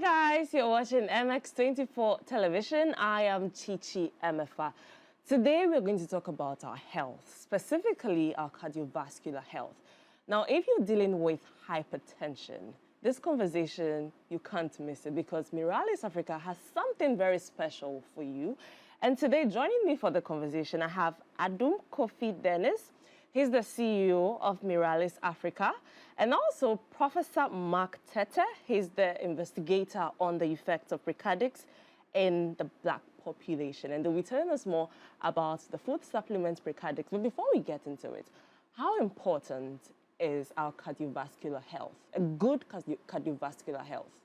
guys, you're watching MX24 television. I am Chichi Emefa. Today we're going to talk about our health, specifically our cardiovascular health. Now, if you're dealing with hypertension, this conversation, you can't miss it because Miralis Africa has something very special for you. And today, joining me for the conversation, I have Adum Kofi Dennis. He's the CEO of Miralis Africa. And also Professor Mark Tete. He's the investigator on the effects of precardics in the Black population. And they'll be telling us more about the food supplements precardics. But before we get into it, how important is our cardiovascular health, a good cardiovascular health?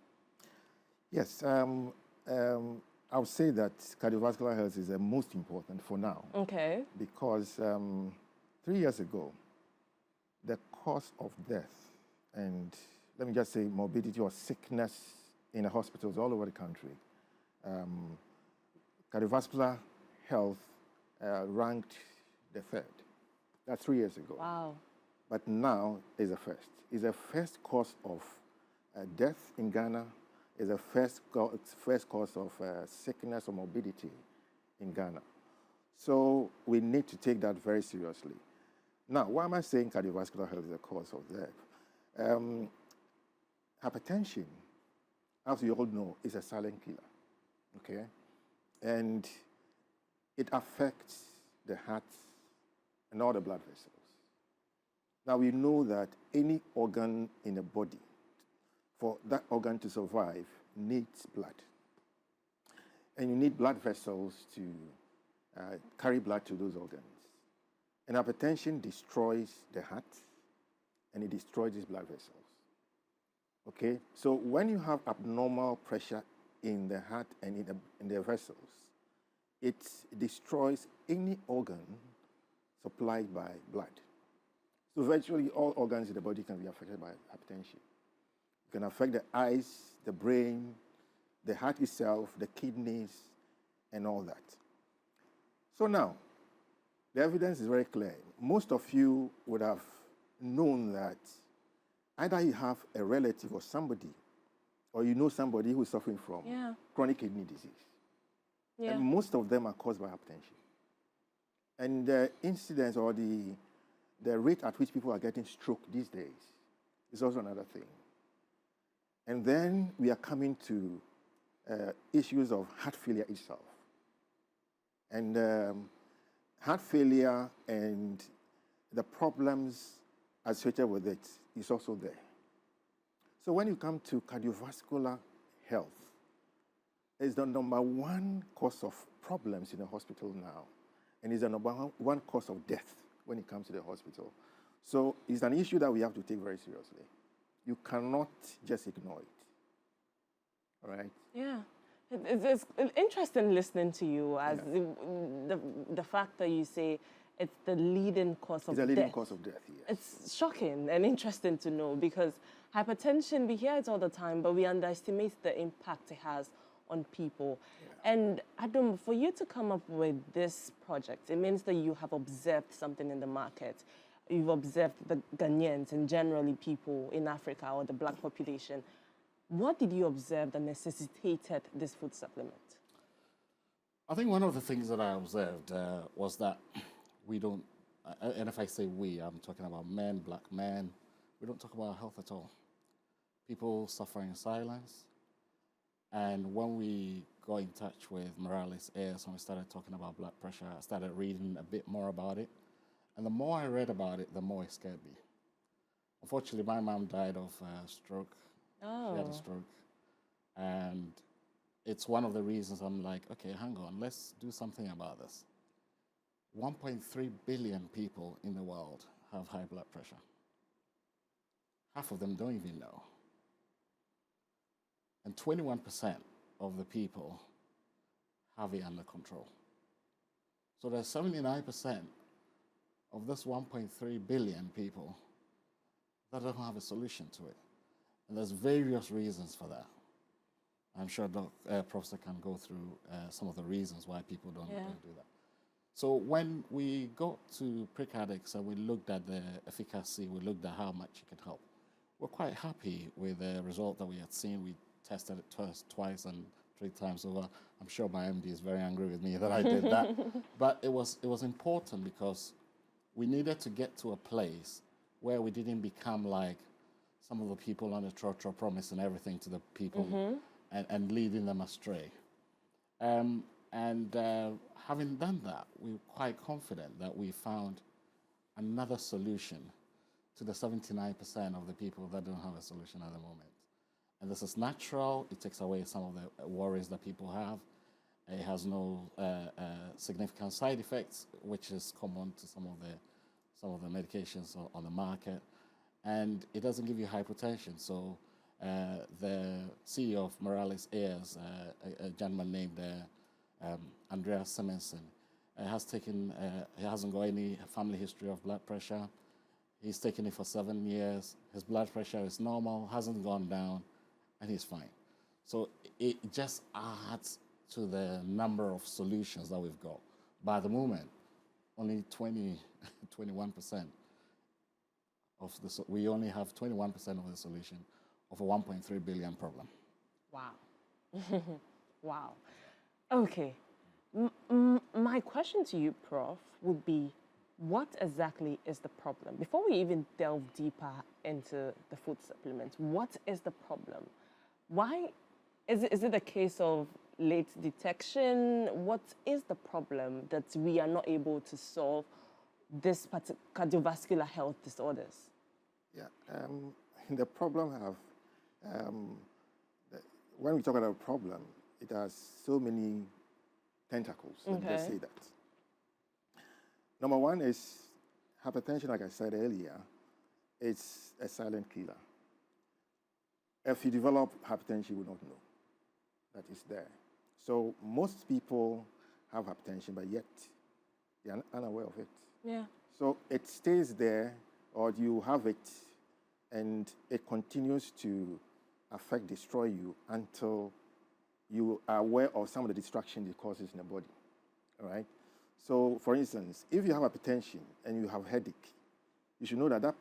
Yes, I would say that cardiovascular health is the most important for now. Okay. Because 3 years ago, the cause of death and, let me just say, morbidity or sickness in the hospitals all over the country, cardiovascular health ranked the third. That's 3 years ago. Wow. But now is the first. It's the first cause of death in Ghana. It's the first cause of sickness or morbidity in Ghana. So we need to take that very seriously. Now, why am I saying cardiovascular health is the cause of death? Hypertension, as you all know, is a silent killer, okay? And it affects the heart and all the blood vessels. Now, we know that any organ in the body, for that organ to survive, needs blood. And you need blood vessels to carry blood to those organs. And hypertension destroys the heart, and it destroys these blood vessels. Okay? So when you have abnormal pressure in the heart and in the vessels, it destroys any organ supplied by blood. So virtually all organs in the body can be affected by hypertension. It can affect the eyes, the brain, the heart itself, the kidneys, and all that. So now, the evidence is very clear. Most of you would have known that either you have a relative or somebody, or you know somebody who is suffering from chronic kidney disease. Yeah. And most of them are caused by hypertension. And the incidence or the rate at which people are getting stroke these days is also another thing. And then we are coming to issues of heart failure itself. And heart failure and the problems associated with it is also there. So when you come to cardiovascular health, it's the number one cause of problems in the hospital now, and it's the number one cause of death when it comes to the hospital. So it's an issue that we have to take very seriously. You cannot just ignore it. All right? Yeah. It's interesting listening to you as the fact that you say it's the leading cause of death. It's the leading cause of death, yes. It's shocking and interesting to know because hypertension, we hear it all the time, but we underestimate the impact it has on people. Yeah. And Adam, for you to come up with this project, it means that you have observed something in the market. You've observed the Ghanaians and generally people in Africa or the Black population. What did you observe that necessitated this food supplement? I think one of the things that I observed was that we don't, and if I say we, I'm talking about men, Black men, we don't talk about health at all. People suffer in silence. And when we got in touch with Miralis Airs and we started talking about blood pressure, I started reading a bit more about it. And the more I read about it, the more it scared me. Unfortunately, my mom died of stroke. Oh. She had a stroke. And it's one of the reasons I'm like, okay, hang on, let's do something about this. 1.3 billion people in the world have high blood pressure. Half of them don't even know. And 21% of the people have it under control. So there's 79% of this 1.3 billion people that don't have a solution to it. And there's various reasons for that. I'm sure Professor can go through some of the reasons why people don't do that. So when we got to precardics and we looked at the efficacy, we looked at how much it could help, we're quite happy with the result that we had seen. We tested it twice and 3 times over. I'm sure my MD is very angry with me that I did that. But it was important because we needed to get to a place where we didn't become like some of the people on the trotro promising everything to the people and leading them astray. Having done that, we're quite confident that we found another solution to the 79% of the people that don't have a solution at the moment. And this is natural. It takes away some of the worries that people have. It has no significant side effects, which is common to some of the medications on the market. And it doesn't give you hypertension. So the CEO of Morales Ayers, a gentleman named Andreas Simonson, he hasn't got any family history of blood pressure. He's taken it for 7 years. His blood pressure is normal, hasn't gone down, and he's fine. So it just adds to the number of solutions that we've got. By the moment, only 21% of we only have 21% of the solution of a 1.3 billion problem. Wow. Wow. Okay. My question to you, Prof, would be, what exactly is the problem? Before we even delve deeper into the food supplements, what is the problem? Why is it a case of late detection? What is the problem that we are not able to solve this cardiovascular health disorders? Yeah, the problem when we talk about a problem, it has so many tentacles. Let me just say that. Number one is hypertension, like I said earlier, it's a silent killer. If you develop hypertension, you will not know that it's there. So most people have hypertension, but yet they are unaware of it. Yeah. So it stays there, or you have it, and it continues to destroy you until you are aware of some of the destruction it causes in the body. All right? So, for instance, if you have hypertension and you have headache, you should know that that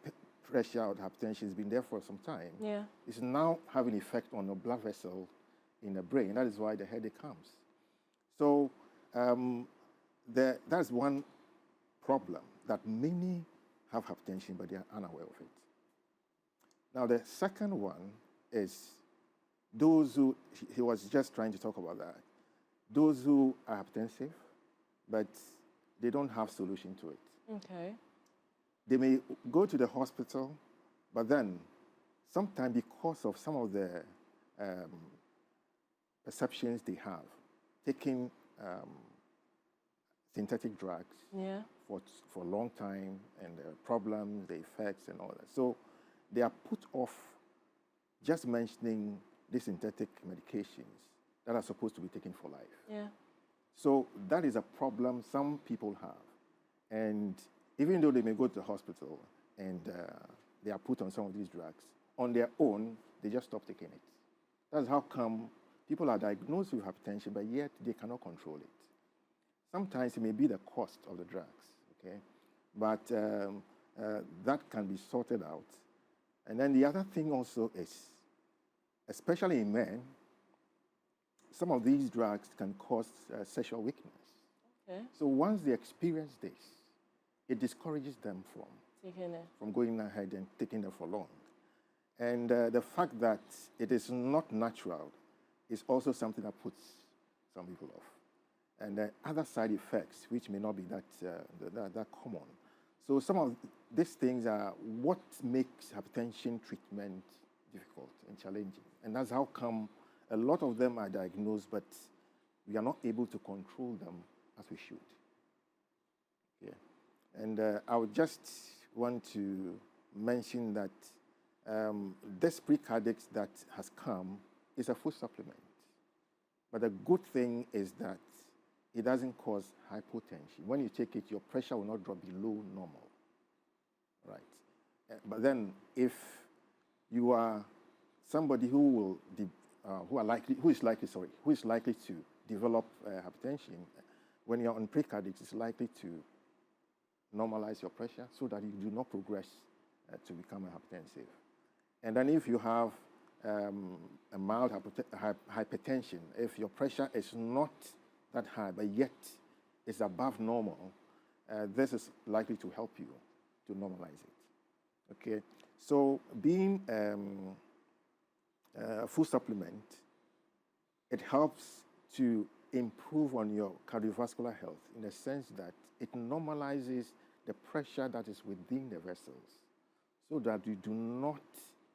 pressure or hypertension has been there for some time. Yeah. It's now having effect on the blood vessel in the brain. That is why the headache comes. So that's one problem, that many have hypertension, but they are unaware of it. Now, the second one is those who, he was just trying to talk about that, those who are hypertensive, but they don't have solution to it. Okay. They may go to the hospital, but then sometimes because of some of the perceptions they have, taking synthetic drugs for a long time, and the problems, the effects, and all that. So they are put off just mentioning the synthetic medications that are supposed to be taken for life. Yeah. So that is a problem some people have. And even though they may go to the hospital and they are put on some of these drugs, on their own, they just stop taking it. That's how come people are diagnosed with hypertension, but yet they cannot control it. Sometimes it may be the cost of the drugs, okay? But that can be sorted out. And then the other thing also is, especially in men, some of these drugs can cause sexual weakness. Okay. So once they experience this, it discourages them from going ahead and taking them for long. And the fact that it is not natural is also something that puts some people off. And other side effects, which may not be that common. So some of these things are what makes hypertension treatment difficult and challenging. And that's how come a lot of them are diagnosed, but we are not able to control them as we should. Yeah. And I would just want to mention that this pre-cardiac that has come is a food supplement. But the good thing is that it doesn't cause hypotension. When you take it, your pressure will not drop below normal. Right. But then if you are somebody who is likely to develop hypertension, when you're on precardiacs, it's likely to normalize your pressure so that you do not progress to become a hypertensive. And then if you have a mild hypertension, if your pressure is not that high, but yet it's above normal, this is likely to help you to normalize it. Okay, so being a food supplement, it helps to improve on your cardiovascular health in the sense that it normalizes the pressure that is within the vessels so that you do not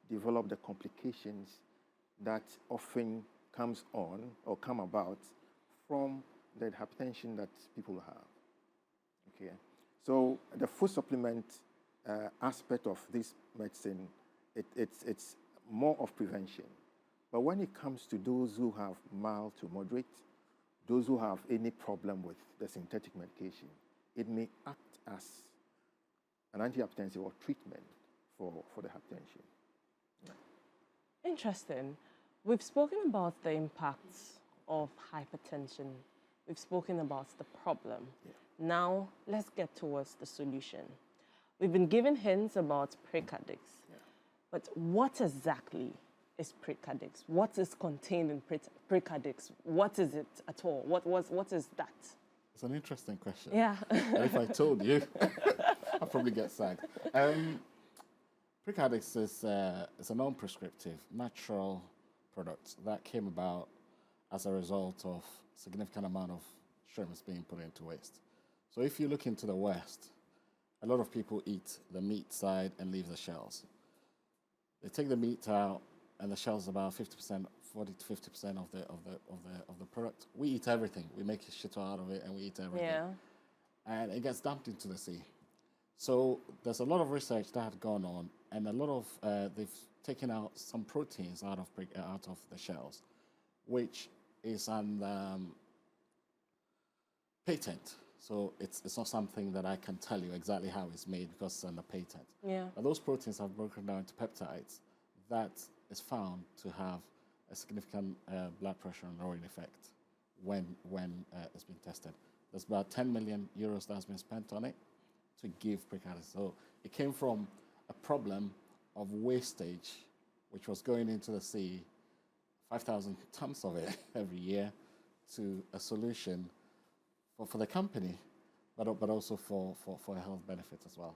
develop the complications that often comes on or come about from the hypertension that people have. Okay, so the food supplement aspect of this medicine, it's more of prevention. But when it comes to those who have mild to moderate, those who have any problem with the synthetic medication, it may act as an antihypertensive or treatment for the hypertension. Yeah. Interesting. We've spoken about the impacts of hypertension. We've spoken about the problem. Yeah. Now, let's get towards the solution. We've been given hints about precardics. Yeah. But what exactly is precardics? What is contained in precardics? What is it at all? What is that? It's an interesting question. Yeah. And if I told you, I'd probably get sacked. Precardics is a non-prescriptive, natural product that came about as a result of significant amount of shrimps being put into waste. So if you look into the West, a lot of people eat the meat side and leave the shells. They take the meat out, and the shells about 50%, 40 to 50% of the product. We eat everything. We make shit out of it, and we eat everything. Yeah. And it gets dumped into the sea. So there's a lot of research that had gone on, and a lot of they've taken out some proteins out of the shells, which is on patent. So it's not something that I can tell you exactly how it's made because it's on the patent. Yeah. But those proteins have broken down into peptides that is found to have a significant blood pressure and lowering effect when it's been tested. There's about 10 million euros that has been spent on it to give precardics. So it came from a problem of wastage, which was going into the sea, 5,000 tons of it every year, to a solution for the company, but also for a health benefit as well.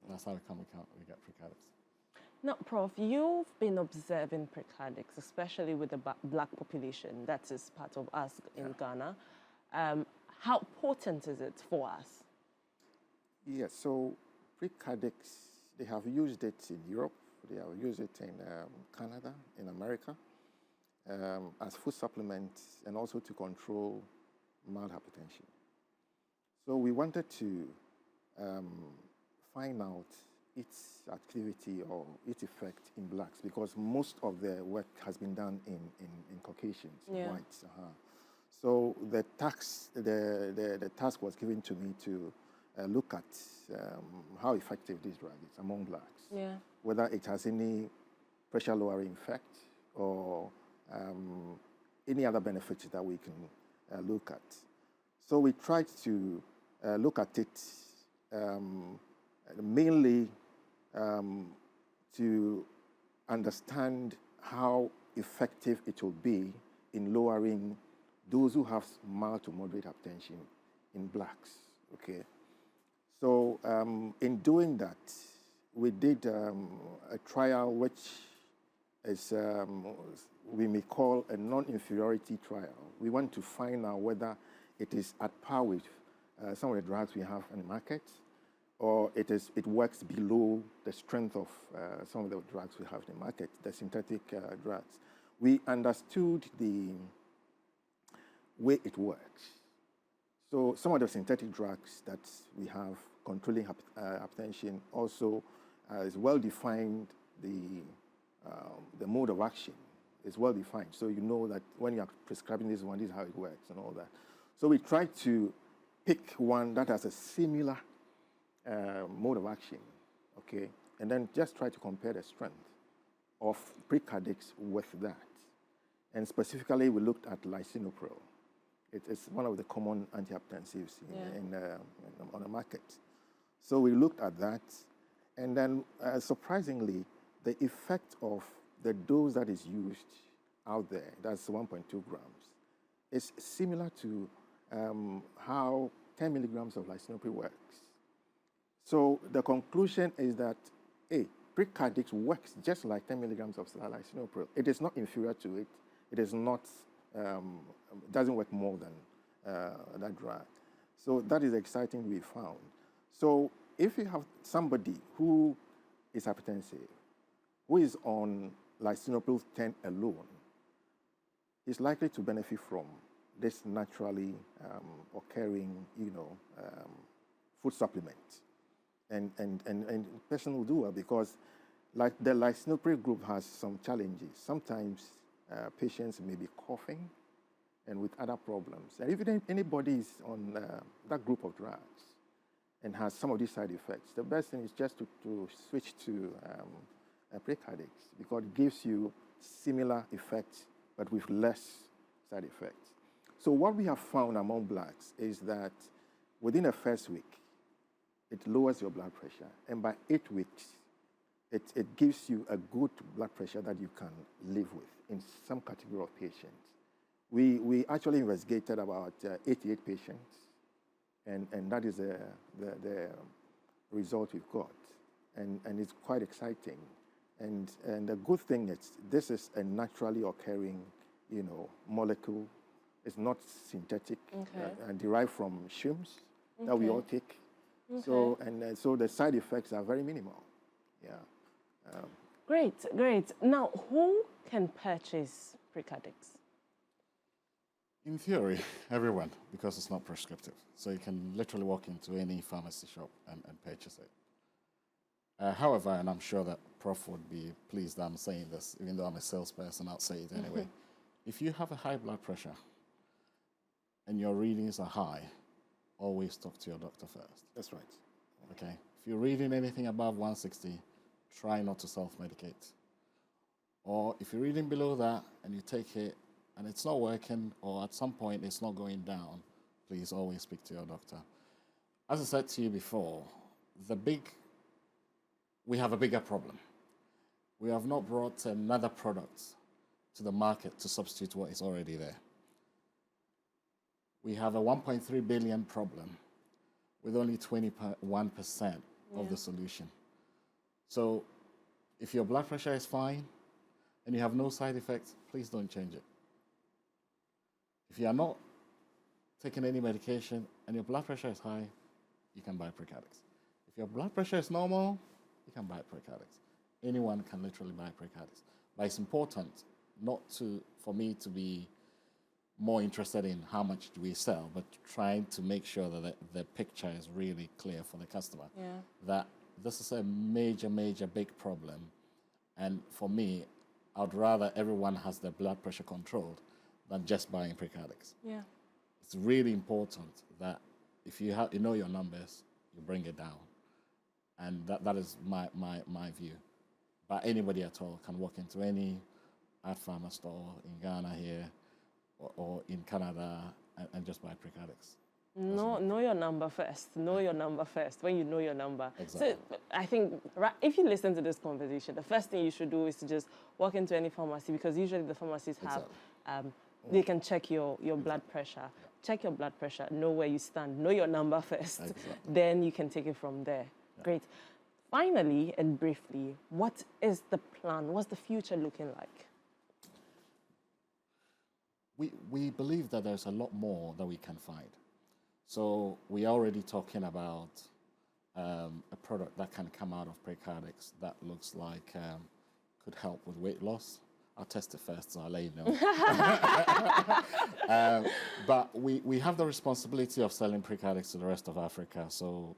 And that's how we get precardics. Now, Prof, you've been observing precardics, especially with the black population that is part of us in Ghana. How potent is it for us? Yes, so precardics, they have used it in Europe, they have used it in Canada, in America, as food supplements and also to control mild hypertension. So we wanted to find out its activity or its effect in blacks because most of the work has been done in Caucasians, Yeah. whites. So the task was given to me to look at how effective this drug is among blacks. Yeah. Whether it has any pressure lowering effect or any other benefits that we can look at. So we tried to look at it mainly to understand how effective it will be in lowering those who have mild to moderate hypertension in blacks. Okay. So in doing that, we did a trial which is we may call a non-inferiority trial. We want to find out whether it is at par with some of the drugs we have in the market, or it works below the strength of some of the drugs we have in the market, the synthetic drugs. We understood the way it works. So some of the synthetic drugs that we have controlling hypertension also is well defined. The mode of action is well defined. So you know that when you are prescribing this one, this is how it works and all that. So we tried to pick one that has a similar mode of action, okay, and then just try to compare the strength of precardics with that. And specifically, we looked at lisinopril. It's one of the common antihypertensives on the market. So we looked at that, and then surprisingly, the effect of the dose that is used out there, that's 1.2 grams, is similar to how 10 milligrams of lisinopril works. So the conclusion is that, A, precardics works just like 10 milligrams of lisinopril. It is not inferior to it. It is not, doesn't work more than that drug. So that is exciting we found. So if you have somebody who is hypertensive, who is on lisinopril 10 alone, is likely to benefit from this naturally occurring, food supplement. And person will do well because like the lisinopril group has some challenges. Sometimes patients may be coughing and with other problems. And if anybody is on that group of drugs and has some of these side effects, the best thing is just to switch to precardics because it gives you similar effects but with less side effects. So what we have found among blacks is that within the first week, it lowers your blood pressure. And by 8 weeks, it gives you a good blood pressure that you can live with in some category of patients. We actually investigated about 88 patients, and that is the result we've got. And it's quite exciting. And the good thing is this is a naturally occurring, molecule. It's not synthetic and derived from shrooms that we all take. Okay. So the side effects are very minimal. Yeah. Great. Now, who can purchase precardics? In theory, everyone, because it's not prescriptive. So you can literally walk into any pharmacy shop and purchase it. However, and I'm sure that Prof would be pleased that I'm saying this, even though I'm a salesperson, I'll say it anyway. If you have a high blood pressure and your readings are high, always talk to your doctor first. That's right. Okay. If you're reading anything above 160, try not to self-medicate. Or if you're reading below that and you take it and it's not working or at some point it's not going down, please always speak to your doctor. As I said to you before, we have a bigger problem. We have not brought another product to the market to substitute what is already there. We have a 1.3 billion problem with only 21% of the solution. So if your blood pressure is fine and you have no side effects, please don't change it. If you are not taking any medication and your blood pressure is high, you can buy precardics. If your blood pressure is normal, you can buy precardics. Anyone can literally buy precardics. But it's important for me to be more interested in how much do we sell, but trying to make sure that the picture is really clear for the customer. Yeah. That this is a major, big problem. And for me, I'd rather everyone has their blood pressure controlled than just buying precardics. Yeah. It's really important that if you know your numbers, you bring it down. And that is my view. But anybody at all can walk into any Art Pharma store in Ghana here or in Canada and just buy precardics. Know your number first. Know your number first when you know your number. Exactly. So I think if you listen to this conversation, the first thing you should do is to just walk into any pharmacy because usually the pharmacies have, they can check your blood pressure. Yeah. Check your blood pressure, know where you stand, know your number first. Exactly. Then you can take it from there. Yeah. Great. Finally and briefly, what is the plan? What's the future looking like? We believe that there's a lot more that we can find. So we're already talking about a product that can come out of precardics that looks like could help with weight loss. I'll test it first, so I'll let you know. But we have the responsibility of selling precardics to the rest of Africa. So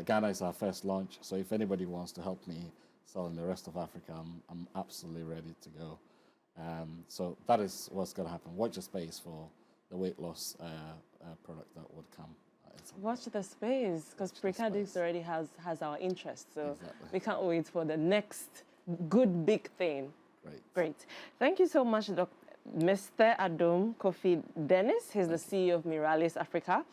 Ghana is our first launch. So if anybody wants to help me sell in the rest of Africa, I'm absolutely ready to go. So that is what's going to happen. Watch the space for the weight loss product that would come. Watch the space, because precardics already has our interest. So exactly. We can't wait for the next good big thing. Great. Thank you so much, Mr. Adom Kofi Dennis. He's the CEO of Miralis Africa.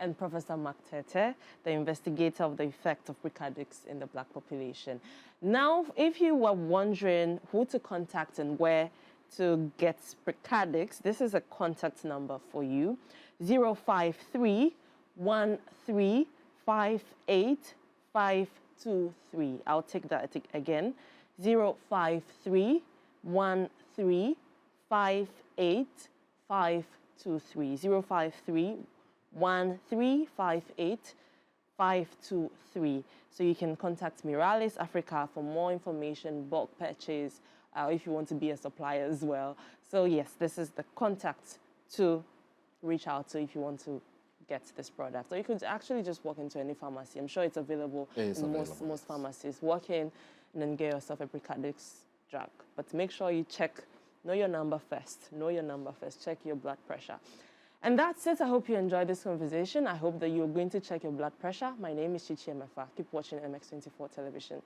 and Professor Mark Tete, the investigator of the effect of precardics in the Black population. Now, if you were wondering who to contact and where to get precardics, this is a contact number for you: 053 1358 523. I'll take that again: 053 1358 523. 053 1358 523. So you can contact Miralis Africa for more information, bulk purchase, if you want to be a supplier as well. So yes, this is the contact to reach out to if you want to get this product. Or you could actually just walk into any pharmacy. I'm sure it's available in most pharmacies. Walk in and then get yourself a precardics drug. But make sure you know your number first. Know your number first. Check your blood pressure. And that's it. I hope you enjoyed this conversation. I hope that you're going to check your blood pressure. My name is Chichi Emefa. Keep watching MX24 television.